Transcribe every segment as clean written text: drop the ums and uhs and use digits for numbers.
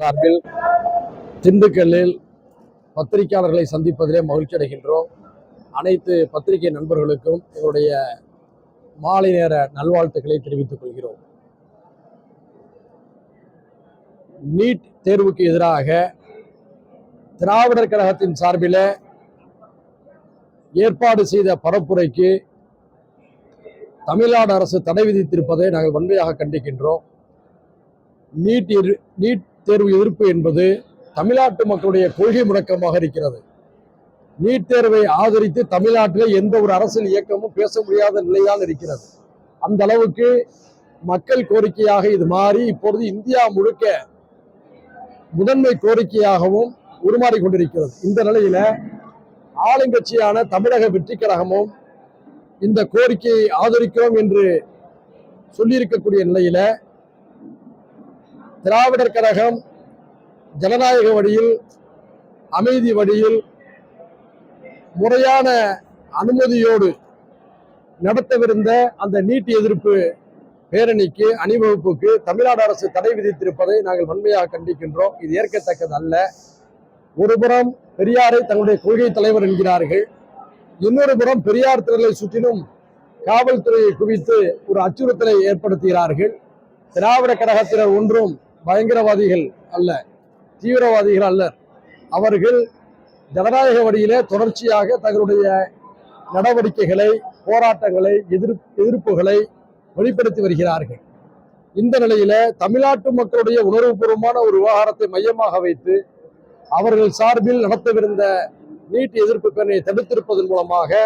சார்பில் திண்டுக்கல்லில் பத்திரிகையாளர்களை சந்திப்பதிலே மகிழ்ச்சி அடைகின்றோம். அனைத்து பத்திரிகை நண்பர்களுக்கும் எங்களுடைய மாலை நேர நல்வாழ்த்துக்களை தெரிவித்துக் கொள்கிறோம். நீட் தேர்வுக்கு எதிராக திராவிடர் கழகத்தின் சார்பில் ஏற்பாடு செய்த பரப்புரைக்கு தமிழ்நாடு அரசு தடை விதித்திருப்பதை நாங்கள் வன்மையாக கண்டிக்கின்றோம். நீட் தேர்வு எதிர்ப்பு என்பது தமிழ்நாட்டு மக்களுடைய கொள்கை முழக்கமாக இருக்கிறது. நீட் தேர்வை ஆதரித்து தமிழ்நாட்டில் எந்த ஒரு அரசியல் இயக்கமும் பேச முடியாத நிலைதான் இருக்கிறது. அந்த அளவுக்கு மக்கள் கோரிக்கையாக இது மாறி இப்பொழுது இந்தியா முழுக்க முதன்மை கோரிக்கையாகவும் உருமாறி கொண்டிருக்கிறது. இந்த நிலையில ஆளுங்கட்சியான தமிழக வெற்றி கழகமும் இந்த கோரிக்கையை ஆதரிக்கிறோம் என்று சொல்லியிருக்கக்கூடிய நிலையில திராவிடர் கழகம் ஜனநாயக வழியில் அமைதி வழியில் முறையான அனுமதியோடு நடத்தவிருந்த அந்த நீட் எதிர்ப்பு பேரணிக்கு அணிவகுப்புக்கு தமிழ்நாடு அரசு தடை விதித்திருப்பதை நாங்கள் வன்மையாக கண்டிக்கின்றோம். இது ஏற்கத்தக்கது அல்ல. ஒருபுறம் பெரியாரை தங்களுடைய கொள்கை தலைவர் என்கிறார்கள், இன்னொரு புறம் பெரியார் திரளை சுற்றிலும் காவல்துறையை குவித்து ஒரு அச்சுறுத்தலை ஏற்படுத்துகிறார்கள். திராவிட கழகத்தினர் ஒன்றும் பயங்கரவாதிகள் அல்ல, தீவிரவாதிகள் அல்ல. அவர்கள் ஜனநாயக வழியிலே தொடர்ச்சியாக தங்களுடைய நடவடிக்கைகளை, போராட்டங்களை, எதிர்ப்புகளை வெளிப்படுத்தி வருகிறார்கள். இந்த நிலையில தமிழ்நாட்டு மக்களுடைய உணர்வுபூர்வமான ஒரு விவகாரத்தை மையமாக வைத்து அவர்கள் சார்பில் நடத்தவிருந்த நீட் எதிர்ப்பு பேரணியை தடுத்திருப்பதன் மூலமாக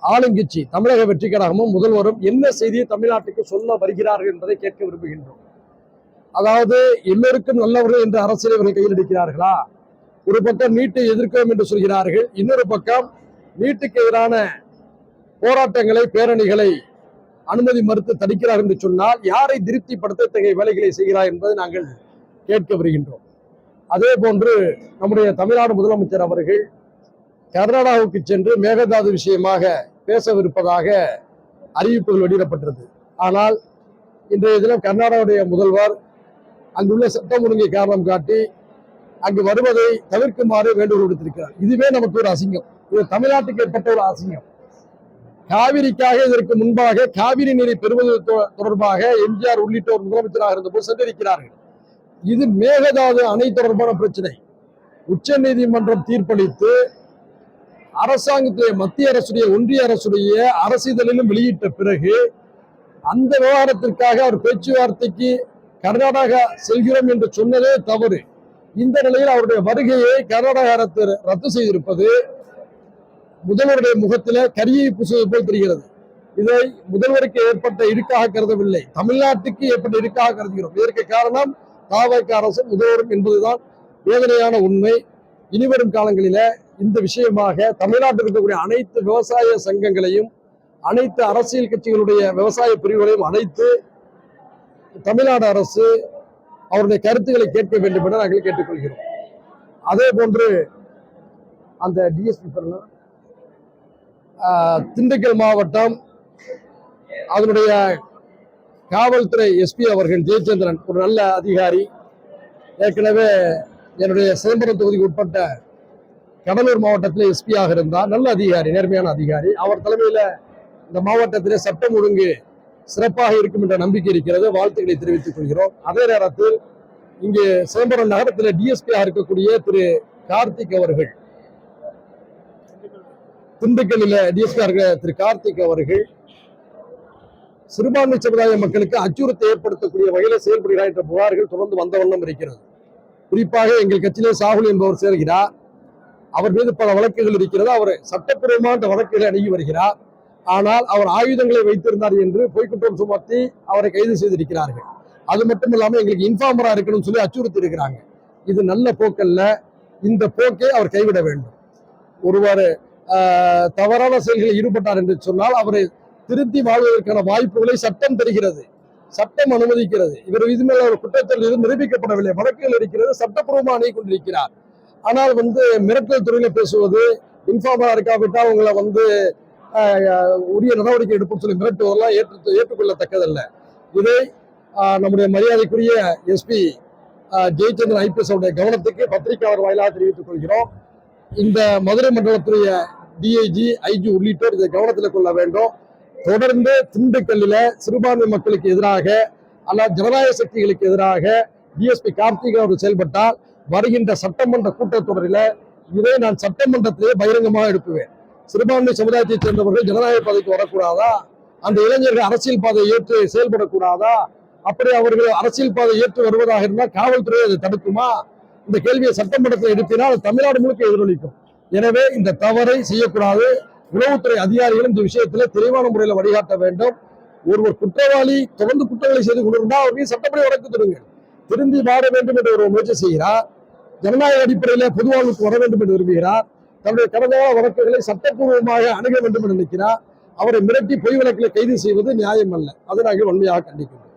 ஆளுங்கட்சி தமிழக வெற்றி கழகமும் முதல்வரும் என்ன செய்தியை தமிழ்நாட்டுக்கு சொல்ல வருகிறார்கள் என்பதை கேட்க விரும்புகின்றோம். அதாவது எல்லோருக்கும் நல்லவர்கள் என்ற அரசியலை இவர்கள் கையில் எடுக்கிறார்களா? ஒரு பக்கம் நீட்டை எதிர்க்கிறோம் என்று சொல்கிறார்கள், இன்னொரு பக்கம் நீட்டுக்கு எதிரான போராட்டங்களை, பேரணிகளை அனுமதி மறுத்து தடுக்கிறார் என்று சொன்னால் யாரை திருப்திப்படுத்த இத்தகைய வேலைகளை செய்கிறார் என்பதை நாங்கள் கேட்க வருகின்றோம். அதே போன்று நம்முடைய தமிழ்நாடு முதலமைச்சர் அவர்கள் கர்நாடகாவுக்கு சென்று மேகதாது விஷயமாக பேசவிருப்பதாக அறிவிப்புகள் வெளியிடப்பட்டது. ஆனால் இன்றைய தினம் கர்நாடகாவுடைய முதல்வர் அங்குள்ள சட்டம் ஒழுங்கை காரணம் காட்டி அங்கு வருவதை தவிர்க்குமாறு வேண்டுகோள் விடுத்திருக்கிறார். இதுவே நமக்கு ஒரு அசிங்கம். இது தமிழ்நாட்டுக்கு ஏற்பட்ட ஒரு அசிங்கம். காவிரிக்காக இதற்கு முன்பாக காவிரி நீரை பெறுவது தொடர்பாக எம்ஜிஆர் உள்ளிட்டோர் முதலமைச்சராக இருந்தபோது சென்றிருக்கிறார்கள். இது மேகதாது அணை தொடர்பான பிரச்சனை. உச்ச நீதிமன்றம் தீர்ப்பளித்து அரசாங்கத்துடைய மத்திய அரசுடைய ஒன்றிய அரசுடைய அரசிதழிலும் வெளியிட்ட பிறகு அந்த விவகாரத்திற்காக அவர் பேச்சுவார்த்தைக்கு கர்நாடகா செல்கிறோம் என்று சொன்னதே தவறு. இந்த நிலையில் அவருடைய வருகையை கர்நாடக அரசு ரத்து செய்திருப்பது முதல்வருடைய முகத்தில கரியை பூசுவது போல் தெரிகிறது. இதை முதல்வருக்கு ஏற்பட்ட இடுக்காக கருதவில்லை, தமிழ்நாட்டுக்கு ஏற்பட்ட இடுக்காக கருதுகிறோம். இதற்கு காரணம் தாவக அரசும் முதல்வரும் என்பதுதான் வேதனையான உண்மை. இனிவரும் காலங்களில இந்த விஷயமாக தமிழ்நாட்டில் இருக்கக்கூடிய அனைத்து விவசாய சங்கங்களையும் அனைத்து அரசியல் கட்சிகளுடைய விவசாய பிரிவுகளையும் அழைத்து தமிழ்நாடு அரசு அவருடைய கருத்துக்களை கேட்க வேண்டும் என நாங்கள் கேட்டுக்கொள்கிறோம். அதே போன்று அந்த டிஎஸ்பி திண்டுக்கல் மாவட்டம் அதனுடைய காவல்துறை எஸ்பி அவர்கள் ஜெயச்சந்திரன் ஒரு நல்ல அதிகாரி. ஏற்கனவே என்னுடைய சிதம்பரம் தொகுதிக்கு உட்பட்ட கடலூர் மாவட்டத்தில் எஸ்பியாக இருந்தார். நல்ல அதிகாரி, நேர்மையான அதிகாரி. அவர் தலைமையில இந்த மாவட்டத்திலே சட்டம் ஒழுங்கு சிறப்பாக இருக்கும் என்ற நம்பிக்கை இருக்கிறது. வாழ்த்துக்களை தெரிவித்துக் கொள்கிறோம். அதே நேரத்தில் இங்கு சிதம்பரம் நகரத்தில் டிஎஸ்பியாக இருக்கக்கூடிய திரு கார்த்திக் அவர்கள், திண்டுக்கல்லில் டிஎஸ்பியாக இருக்கிற திரு கார்த்திக் அவர்கள் சிறுபான்மை சமுதாய மக்களுக்கு அச்சுறுத்தலை ஏற்படுத்தக்கூடிய வகையில் செயல்படுகிறார் என்ற புகார்கள் தொடர்ந்து வந்த வண்ணம் இருக்கிறது. குறிப்பாக எங்கள் கட்சியிலே சாகுல் என்பவர் சேர்கிறார். அவர் மீது பல வழக்குகள் இருக்கிறது. அவர் சட்டப்பூர்வமான வழக்குகளை அணுகி வருகிறார். ஆனால் அவர் ஆயுதங்களை வைத்திருந்தார் என்று பொய்க்குற்றம் சுமத்தி அவரை கைது செய்திருக்கிறார்கள். அது மட்டும் இல்லாமல் எங்களுக்கு இன்ஃபார்மரா இருக்கணும்னு சொல்லி அச்சுறுத்தி இருக்கிறாங்க. இது நல்ல போக்கல்ல. இந்த போக்கை அவர் கைவிட வேண்டும். ஒருவர் தவறான செயல்களில் ஈடுபட்டார் என்று சொன்னால் அவரை திருத்தி வாழ்வதற்கான வாய்ப்புகளை சட்டம் தருகிறது, சட்டம் அனுமதிக்கிறது. இவர் இது மேல ஒரு குற்றத்தில் இது நிரூபிக்கப்படவில்லை, வழக்குகள் இருக்கிறது, சட்டப்பூர்வமாக அணுகி கொண்டிருக்கிறார். ஆனால் மிரட்டல் துறையில பேசுவது, இன்ஃபார்மரா இருக்காவிட்டால் உங்களை உரிய நடவடிக்கை எடுப்போம் சொல்லி மிரட்டுவதெல்லாம் ஏற்றுக்கொள்ளத்தக்கதல்ல. இதை நம்முடைய மரியாதைக்குரிய எஸ்பி ஜெயச்சந்திரன் ஐபிஎஸ் உடைய கவனத்துக்கு பத்திரிகையாளர் வாயிலாக தெரிவித்துக் கொள்கிறோம். இந்த மதுரை மண்டலத்துடைய டிஐஜி, ஐஜி உள்ளிட்டோர் இதை கவனத்தில் கொள்ள வேண்டும். தொடர்ந்து திண்டுக்கல்லில் சிறுபான்மை மக்களுக்கு எதிராக அல்லது ஜனநாயக சக்திகளுக்கு எதிராக டிஎஸ்பி கார்த்திக் அவர் செயல்பட்டால் வருகின்ற சட்டமன்ற கூட்டத்தொடரில் இதை நான் சட்டமன்றத்திலே பகிரங்கமாக எழுப்புவேன். சிறுபான்மை சமுதாயத்தைச் சேர்ந்தவர்கள் ஜனநாயக பாதைக்கு வரக்கூடாதா? அந்த இளைஞர்கள் அரசியல் பாதையை ஏற்று செயல்படக்கூடாதா? அப்படி அவர்கள் அரசியல் பாதை ஏற்று வருவதாக இருந்தால் காவல்துறை அதை தடுக்குமா? இந்த கேள்வியை சட்டமன்றத்தில் எழுப்பினால் தமிழ்நாடு முழுக்க எதிரொலிக்கும். எனவே இந்த தவறை செய்யக்கூடாது. உளவுத்துறை அதிகாரிகளும் இந்த விஷயத்தில் தெளிவான முறையில் வழிகாட்ட வேண்டும். ஒருவர் குற்றவாளி தொடர்ந்து குற்றங்களை செய்து கொண்டிருந்தால் அவர்கள் சட்டப்படி வழக்கு தொடுங்கள். திரும்பி வாழ வேண்டும் என்று ஒரு முயற்சி செய்கிறார். ஜனநாயக அடிப்படையில் பொதுவாழ்வுக்கு வர வேண்டும் என்று விரும்புகிறார். தன்னுடைய கடந்த வழக்குகளை சட்டப்பூர்வமாக அணுக வேண்டும் என்று நினைக்கிறார். அவரை மிரட்டி பொய் வழக்கில் கைது செய்வது நியாயம் அல்ல. அதை நாங்கள் வன்மையாக கண்டிக்கிறோம்.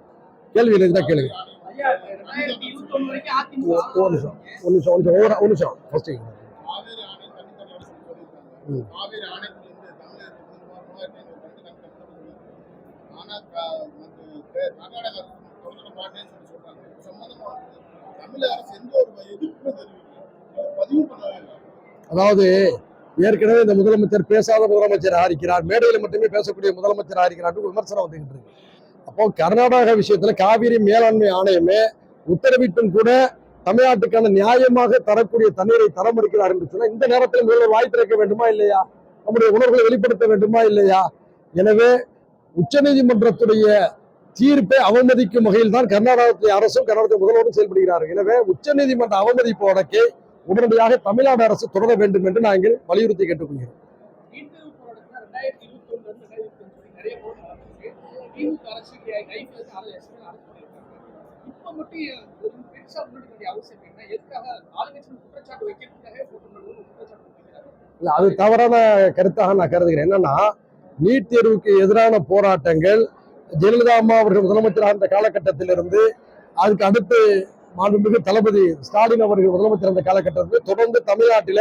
கேள்வி இருந்தால் கேளுங்க. அதாவது ஏற்கனவே இந்த முதலமைச்சர் பேசாத முதலமைச்சர் ஆரிக்கிறார், மேடையில் மட்டுமே பேசக்கூடிய முதலமைச்சர் ஆரிக்கிறார் விமர்சனம் வந்துகிட்டு இருக்கு. அப்போ கர்நாடக விஷயத்துல காவிரி மேலாண்மை ஆணையமே உத்தரவிட்டும் கூட தமிழ்நாட்டுக்கான நியாயமாக தரக்கூடிய தண்ணீரை தர மறுக்கிறார் என்று சொன்னா இந்த நேரத்தில் முதல்வர் வாய் திறக்க வேண்டுமா இல்லையா? நம்முடைய உணர்வுகளை வெளிப்படுத்த வேண்டுமா இல்லையா? எனவே உச்சநீதிமன்றத்துடைய தீர்ப்பை அவமதிக்கும் வகையில் தான் கர்நாடகத்திய அரசும் கர்நாடக முதல்வரும் செயல்படுகிறார்கள். எனவே உச்சநீதிமன்ற அவமதிப்பு வழக்கை உடனடியாக தமிழ்நாடு அரசு தொடர வேண்டும் என்று நாங்கள் வலியுறுத்தி கேட்டுக்கொள்கிறோம். அது தவறான கருத்தாக நான் கருதுகிறேன். என்னன்னா, நீட் தேர்வுக்கு எதிரான போராட்டங்கள் ஜெயலலிதா அம்மா அவர்கள் முதலமைச்சராக இருந்த காலகட்டத்திலிருந்து அதுக்கு அடுத்து மாண்புமிகு தளபதி ஸ்டாலின் அவர்கள் முதலமைச்சர் அந்த காலகட்டத்தில் தொடர்ந்து தமிழ்நாட்டில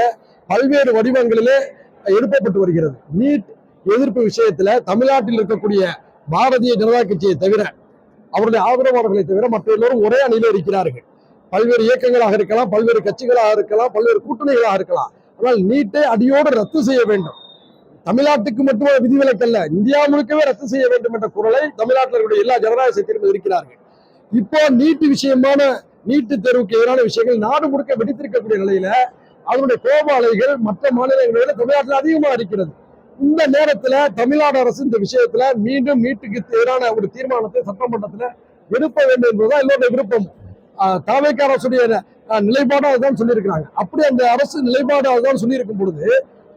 பல்வேறு வடிவங்களிலே எழுப்பப்பட்டு வருகிறது. நீட் எதிர்ப்பு விஷயத்துல தமிழ்நாட்டில் இருக்கக்கூடிய பாரதிய ஜனதா கட்சியை தவிர, அவருடைய ஆதரவாளர்களை தவிர மற்ற எல்லோரும் ஒரே அணியில இருக்கிறார்கள். பல்வேறு இயக்கங்களாக இருக்கலாம், பல்வேறு கட்சிகளாக இருக்கலாம், பல்வேறு கூட்டணிகளாக இருக்கலாம். ஆனால் நீட்டை அடியோடு ரத்து செய்ய வேண்டும். தமிழ்நாட்டுக்கு மட்டுமே விதிவிலக்கல்ல, இந்தியா முழுக்கவே ரத்து செய்ய வேண்டும் என்ற குரலை தமிழ்நாட்டில் இருக்கக்கூடிய எல்லா ஜனநாயக சக்திகளும் இருக்கிறார்கள். இப்போ நீட்டு விஷயமான நீட்டு தேர்வுக்கு எதிரான விஷயங்கள் நாடு முழுக்க வெடித்திருக்கக்கூடிய நிலையில அதனுடைய கோப அலைகள் மற்ற மாநிலங்களில தமிழ்நாட்டில் அதிகமாக இருக்கிறது. இந்த நேரத்துல தமிழ்நாடு அரசு இந்த விஷயத்துல மீண்டும் நீட்டுக்கு எதிரான ஒரு தீர்மானத்தை சட்டமன்றத்துல எடுப்ப வேண்டும் என்பதுதான் எல்லோருடைய விருப்பம். தாவேக அரசுடைய நிலைப்பாடு அதுதான் சொல்லியிருக்கிறாங்க. அப்படி அந்த அரசு நிலைப்பாடு அதுதான் சொல்லியிருக்கும் பொழுது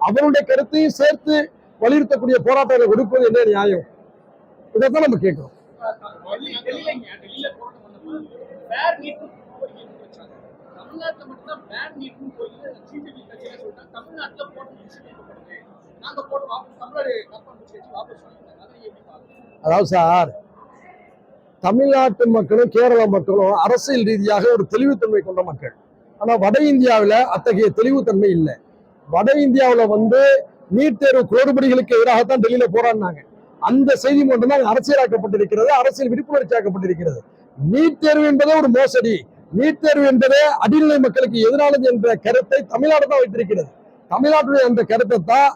அவருடைய கருத்தையும் சேர்த்து வலியுறுத்தக்கூடிய போராட்டங்களை கொடுப்பது என்ன நியாயம்? இதைத்தான் நம்ம கேட்கிறோம். அதாவது சார், தமிழ்நாட்டு மக்களும் கேரள மக்களும் அரசியல் ரீதியாக ஒரு தெளிவுத்தன்மை கொண்ட மக்கள். ஆனா வட இந்தியாவில அத்தகைய தெளிவுத்தன்மை இல்லை. வட இந்தியாவில் நீட் தேர்வு குளறுபடிகளுக்கு எதிராகத்தான் டெல்லியில போராடினாங்க. அந்த செய்தி மட்டும்தான் அரசியலாக்கப்பட்டிருக்கிறது, அரசியல் விழிப்புணர்ச்சியாக்கப்பட்டிருக்கிறது. நீட் தேர்வு என்பதே ஒரு மோசடி, நீட் தேர்வு என்பதே அடிநிலை மக்களுக்கு எதிரானது என்ற கருத்தை தமிழ்நாடு தான் வைத்திருக்கிறது. தமிழ்நாட்டுடைய அந்த கருத்தை தான்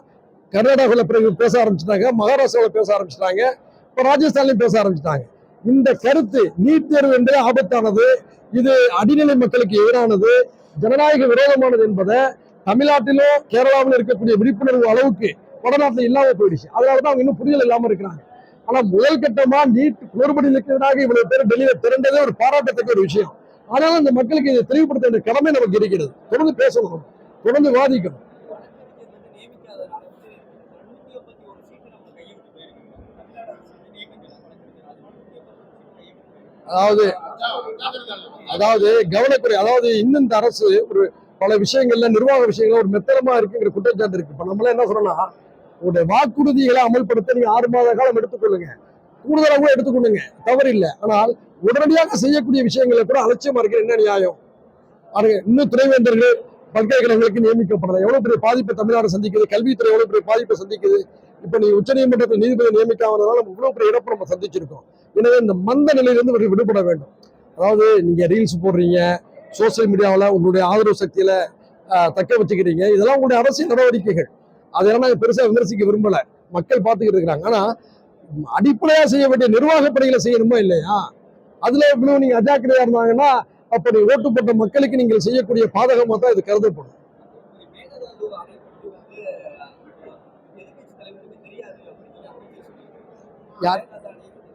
கர்நாடகாவில் பிறகு பேச ஆரம்பிச்சிட்டாங்க, மகாராஷ்டிராவில் பேச ஆரம்பிச்சிட்டாங்க, இப்ப ராஜஸ்தான்லையும் பேச ஆரம்பிச்சிட்டாங்க. இந்த கருத்து நீட் தேர்வு என்பதே ஆபத்தானது, இது அடிநிலை மக்களுக்கு எதிரானது, ஜனநாயக விரோதமானது என்பதை தமிழ்நாட்டிலோ கேரளாவில் இருக்கக்கூடிய விழிப்புணர்வு அளவுக்கு வடநாட்டில் இல்லாம போயிடுச்சு. அதனாலதான் அவங்க இன்னும் புரிதல் இல்லாம இருக்கிறாங்க. ஆனா முதல் கட்டமா நீட் குளறுபடிகளுக்கு எதிராக இவ்வளவு பேர் டெல்லியில திரண்டதே ஒரு பாராட்டத்தக்க ஒரு விஷயம். ஆனாலும் அந்த மக்களுக்கு இதை தெளிவுபடுத்த வேண்டிய கடமை நமக்கு இருக்கிறது. தொடர்ந்து பேசணும், தொடர்ந்து வாதிக்கணும். அதாவது கவனக்குறை, அதாவது இன்னும் இந்த அரசு ஒரு பல விஷயங்கள்ல நிர்வாக விஷயங்கள்ல ஒரு மெத்தனமா இருக்குங்கிற குற்றச்சாட்டு இருக்கு. இப்ப நம்மள என்ன சொல்றோம்னா, உங்களுடைய வாக்குறுதிகளை அமல்படுத்த நீங்க 6 மாத காலம் எடுத்துக்கொள்ளுங்க, கூடுதலாக எடுத்துக்கொள்ளுங்க, தவறு இல்லை. ஆனால் உடனடியாக செய்யக்கூடிய விஷயங்களை கூட அலட்சியமா இருக்கிற என்ன நியாயம்? இன்னும் துணைவேந்தர்கள் பல்கலைக்கழகங்களுக்கு நியமிக்கப்படல, எவ்வளவு பெரிய பாதிப்பை தமிழ்நாடு சந்திக்குது, கல்வித்துறை எவ்வளவு பெரிய பாதிப்பை சந்திக்குது. இப்ப நீங்க உச்ச நீதிமன்றத்தில் நீதிபதி நியமிக்காதனால நம்ம இவ்வளவு பெரிய இழப்பு நம்ம சந்திச்சிருக்கோம். எனவே இந்த மந்த நிலையிலிருந்து விடுபட வேண்டும். அதாவது நீங்க ரீல்ஸ் போடுறீங்க, சோசியல் மீடியாவில் உங்களுடைய ஆதரவு சக்தியில தக்க வச்சுக்கிறீங்க. இதெல்லாம் உங்களுடைய அரசியல் நடவடிக்கைகள். அதெல்லாம் நாங்கள் பெருசாக விமர்சிக்க விரும்பல. மக்கள் பார்த்துக்கிட்டு இருக்கிறாங்க. ஆனா அடிப்படையா செய்ய வேண்டிய நிர்வாக பணிகளை செய்யணுமா இல்லையா? அதுல இவ்வளவு நீங்க அஜாக்கிரதையா இருந்தாங்கன்னா அப்படி ஓட்டு போட்ட மக்களுக்கு நீங்கள் செய்யக்கூடிய பாதகமா தான் இது கருதப்படும்.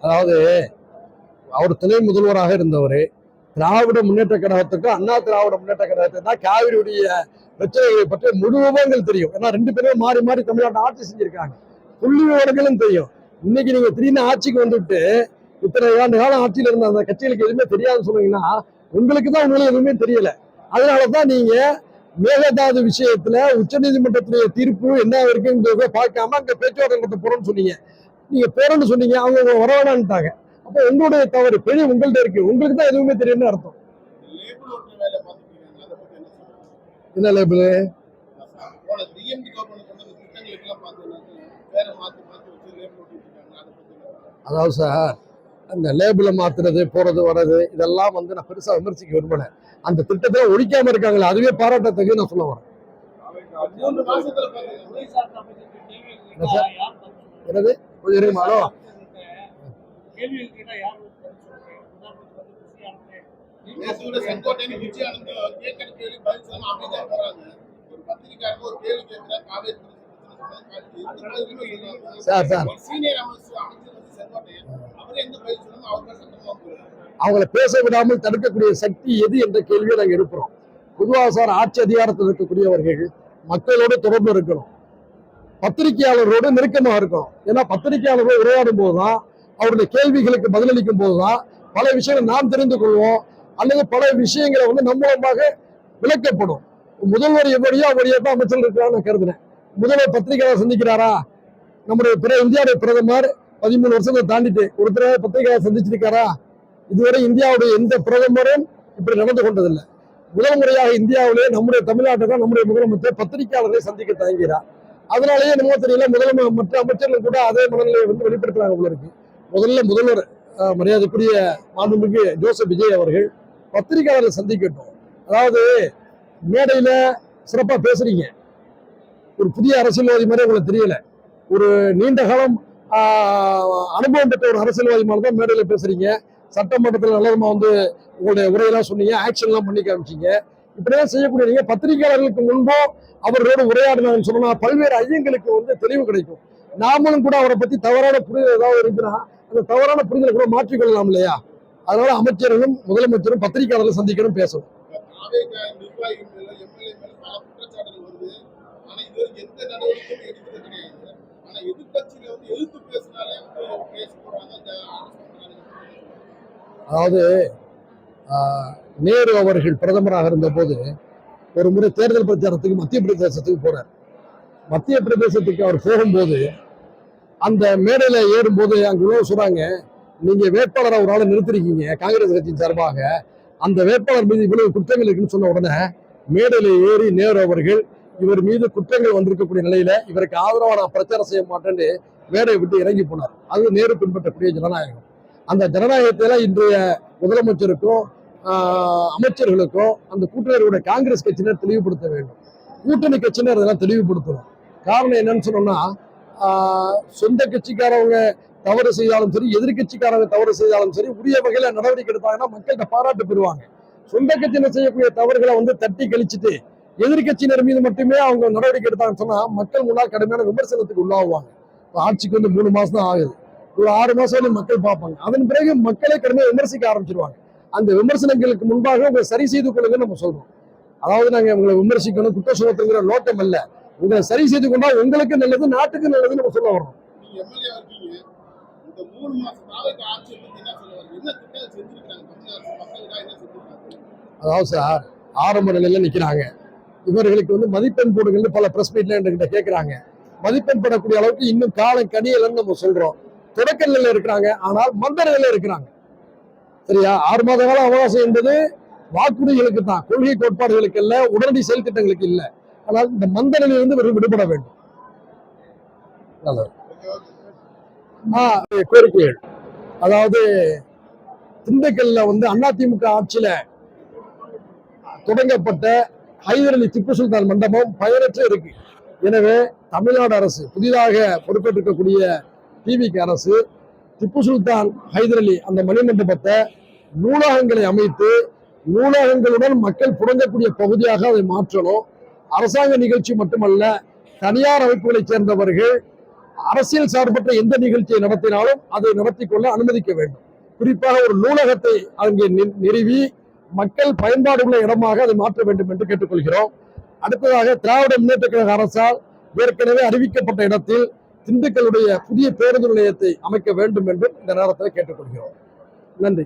அதாவது அவர் துணை முதல்வராக இருந்தவர் திராவிட முன்னேற்ற கழகத்துக்கும் அண்ணா திராவிட முன்னேற்ற கழகத்துக்கு தான் காவிரியுடைய பிரச்சனைகளை பற்றி முழு விவரங்கள் தெரியும். ஏன்னா ரெண்டு பேரும் மாறி மாறி தமிழ்நாட்டை ஆட்சி செஞ்சிருக்காங்க. புள்ளி விவரங்களும் தெரியும். இன்னைக்கு நீங்க திடீர்னு ஆட்சிக்கு வந்துட்டு இத்தனை ஆண்டு காலம் ஆட்சியில் இருந்த அந்த கட்சிகளுக்கு எதுவுமே தெரியாதுன்னு சொன்னீங்கன்னா உங்களுக்கு தான் உண்மையில எதுவுமே தெரியல. அதனாலதான் நீங்க மேகதாது விஷயத்துல உச்சநீதிமன்றத்துடைய தீர்ப்பு என்ன இருக்குங்கிறத பார்க்காம அங்க பேச்சுவார்த்தை நடத்த போறோம்னு சொன்னீங்க. நீங்க போறோம்னு சொன்னீங்க, அவங்க வர வேணான்ட்டாங்க. அப்ப உங்களுடைய தவறு பெரிய உங்கள்ட்ட இருக்கு. உங்களுக்கு தான் எதுவுமே தெரியும்னு அர்த்தம். என்ன லேபிள்? அதாவது சார், அந்த லேபிளை மாத்துறது போறது வர்றது இதெல்லாம் வந்து நான் பெருசா விமர்சிக்க விரும்பல. அந்த திட்டத்தை ஒழிக்காம இருக்காங்களே அதுவே பாராட்டத்தக்கு நான் சொல்ல வரேன். என்னது கொஞ்சம் இருக்குமானோ? சார் சார் அவங்களை பேச விடாமல் தடுக்கக்கூடிய சக்தி எது என்ற கேள்வியை நாங்க எழுப்புறோம். பொதுவாக சார், ஆட்சி அதிகாரத்தில் இருக்கக்கூடியவர்கள் மக்களோடு தொடர்பு இருக்கணும், பத்திரிகையாளரோடு நெருக்கமாக இருக்கணும். ஏன்னா பத்திரிகையாளர்கள் உரையாடும் போதுதான், அவருடைய கேள்விகளுக்கு பதிலளிக்கும் போதுதான் பல விஷயங்கள் நாம் தெரிந்து கொள்வோம், அல்லது பல விஷயங்களை வந்து நம்ம மூலமாக விளக்கப்படும். முதல்வர் எவ்வளியோ அவரையே தான் அமைச்சர் இருக்கிறான்னு கருதுனேன். முதல்வர் பத்திரிகையாளர் சந்திக்கிறாரா? நம்முடைய இந்தியாவுடைய பிரதமர் 13 வருஷத்தை தாண்டிட்டு ஒருத்தர பத்திரிகையாளர் சந்திச்சிருக்காரா? இதுவரை இந்தியாவுடைய எந்த பிரதமரும் இப்படி நடந்து கொண்டதில்லை. முதல் முறையாக இந்தியாவிலே நம்முடைய தமிழ்நாட்டை தான் நம்முடைய முதலமைச்சர் பத்திரிகையாளர்களை சந்திக்க தயங்கிறார். அதனாலேயே நம்ம தெரியல மற்ற அமைச்சர்கள் கூட அதே மனநிலையை வந்து வெளிப்படுத்துறாங்க போல இருக்கு. முதல்வர் மரியாதைக்குரிய மாண்புமிகு ஜோசப் விஜய் அவர்கள் பத்திரிகையாளர்களை சந்திக்கட்டும். அதாவது மேடையில சிறப்பா பேசுறீங்க, ஒரு புதிய அரசியல்வாதி மாதிரி உங்களுக்கு தெரியல. ஒரு நீண்ட காலம் அனுபவம் பெற்ற ஒரு அரசியல்வாதி மாதிரி தான் மேடையில பேசுறீங்க. சட்டமன்றத்தில் நல்லதமா வந்து உங்களுடைய உரையெல்லாம் சொன்னீங்க, ஆக்ஷன் எல்லாம் பண்ணி காமிச்சீங்க. இப்படிதான் செய்யக்கூடிய நீங்க பத்திரிகையாளர்களுக்கு முன்போ அவரோடு உரையாடினான்னு சொன்னா பல்வேறு ஐயங்களுக்கு வந்து தெளிவு கிடைக்கும். நாமளும் கூட அவரை பத்தி தவறான புரிதல் ஏதாவது இருக்குன்னா அந்த தவறான புரிதலை கூட மாற்றிக்கொள்ளலாம் இல்லையா? அதனால அமைச்சர்களும் முதலமைச்சரும் பத்திரிகையாளர்கள் சந்திக்கணும், பேசணும். அதாவது நேரு அவர்கள் பிரதமராக இருந்த போது ஒரு முறை தேர்தல் பிரச்சாரத்துக்கு மத்திய பிரதேசத்துக்கு போறார். மத்திய பிரதேசத்துக்கு அவர் போகும்போது அந்த மேடையில ஏறும்போது அங்க சொல்றாங்க, நீங்க வேட்பாளரை ஒரு ஆளை நிறுத்திருக்கீங்க காங்கிரஸ் கட்சியின் சார்பாக, அந்த வேட்பாளர் மீது இவ்வளவு குற்றங்கள் இருக்குன்னு சொன்ன உடனே மேடையில ஏறி நேரு அவர்கள் இவர் மீது குற்றங்கள் வந்திருக்கக்கூடிய நிலையில இவருக்கு ஆதரவா நான் பிரச்சாரம் செய்ய மாட்டேன்னு மேடையை விட்டு இறங்கி போனார். அது நேரு பின்பற்றக்கூடிய ஜனநாயகம். அந்த ஜனநாயகத்தில இன்றைய முதலமைச்சருக்கும் அமைச்சர்களுக்கும் அந்த கூட்டணியுடைய காங்கிரஸ் கட்சியினர் தெளிவுபடுத்த வேண்டும். கூட்டணி கட்சியினர் அதெல்லாம் தெளிவுபடுத்தணும். காரணம் என்னன்னு சொன்னோம்னா, சொந்த கட்சிக்காரவங்க தவறு செய்தாலும் சரி, எதிர்கட்சிக்காரங்க தவறு செய்தாலும் சரி, உரிய வகையில நடவடிக்கை எடுத்தாங்கன்னா மக்கள்கிட்ட பாராட்டு பெறுவாங்க. சொந்த கட்சியினர் செய்யக்கூடிய தவறுகளை வந்து தட்டி கழிச்சுட்டு எதிர்கட்சியினர் மீது மட்டுமே அவங்க நடவடிக்கை எடுத்தாங்கன்னு சொன்னா மக்கள் முன்னால் கடுமையான விமர்சனத்துக்கு உள்ளாகுவாங்க. ஆட்சிக்கு வந்து 3 மாசம் தான் ஆகுது, ஒரு 6 மாசம் மக்கள் பார்ப்பாங்க. அதன் பிறகு மக்களை கடுமையாக விமர்சிக்க ஆரம்பிச்சிருவாங்க. அந்த விமர்சனங்களுக்கு முன்பாக உங்களை சரி செய்து கொள்ளுங்க நம்ம சொல்றோம். அதாவது நாங்க உங்களை விமர்சிக்கணும், குற்ற சுமத்துங்கிற நோக்கம் அல்ல. உங்களை சரி செய்து கொண்டா உங்களுக்கு நல்லது, நாட்டுக்கு நல்லது நம்ம சொல்ல வர்றோம். அதாவது சார், ஆரம்ப நிலையில நிக்கிறாங்க. இவர்களுக்கு வந்து மதிப்பெண் போடுங்கன்னு பல பிரஸ் மீட்ல என்கிட்ட கேட்கிறாங்க. மதிப்பெண் போடக்கூடிய அளவுக்கு இன்னும் காலம் கனியலன்னு நம்ம சொல்றோம். தொடக்க நிலையில இருக்கிறாங்க, ஆனால் மந்த நிலையில இருக்கிறாங்க. சரியா? 6 மாத கால அவகாசம் என்பது வாக்குறுதிகளுக்கு தான், கொள்கை கோட்பாடுகளுக்கு இல்ல, உடனடி செயல் திட்டங்களுக்கு இல்ல. ஆனால் இந்த மந்த நிலையிலிருந்து விடுபட வேண்டும். கோரிக்கைகள், அதாவது திண்டுக்கல்ல வந்து அதிமுக ஆட்சியில தொடங்கப்பட்ட ஹைதர் அலி திப்பு சுல்தான் மண்டபம் பயனற்று இருக்கு. எனவே தமிழ்நாடு அரசு புதிதாக பொறுப்பேற்றிருக்கக்கூடிய டிவிகே அரசு திப்பு சுல்தான் ஹைதர் அலி அந்த மணிமண்டபத்தை நூலகங்களை அமைத்து நூலகங்களுடன் மக்கள் புழங்கக்கூடிய பகுதியாக அதை மாற்றணும். அரசாங்க நிகழ்ச்சி மட்டுமல்ல, தனியார் அமைப்புகளைச் சேர்ந்தவர்கள் அரசியல் சார்பற்ற எந்த நிகழ்ச்சியை நடத்தினாலும் அதை நடத்தி கொள்ள அனுமதிக்க வேண்டும். குறிப்பாக ஒரு நூலகத்தை அங்கே நிறுவி மக்கள் பயன்பாடு உள்ள இடமாக அதை மாற்ற வேண்டும் என்று கேட்டுக்கொள்கிறோம். அடுத்ததாக திராவிட முன்னேற்ற கழக அரசால் ஏற்கனவே அறிவிக்கப்பட்ட இடத்தில் திண்டுக்கல்லுடைய புதிய பேருந்து நிலையத்தை அமைக்க வேண்டும் என்றும் இந்த நேரத்தில் கேட்டுக்கொள்கிறோம். நன்றி.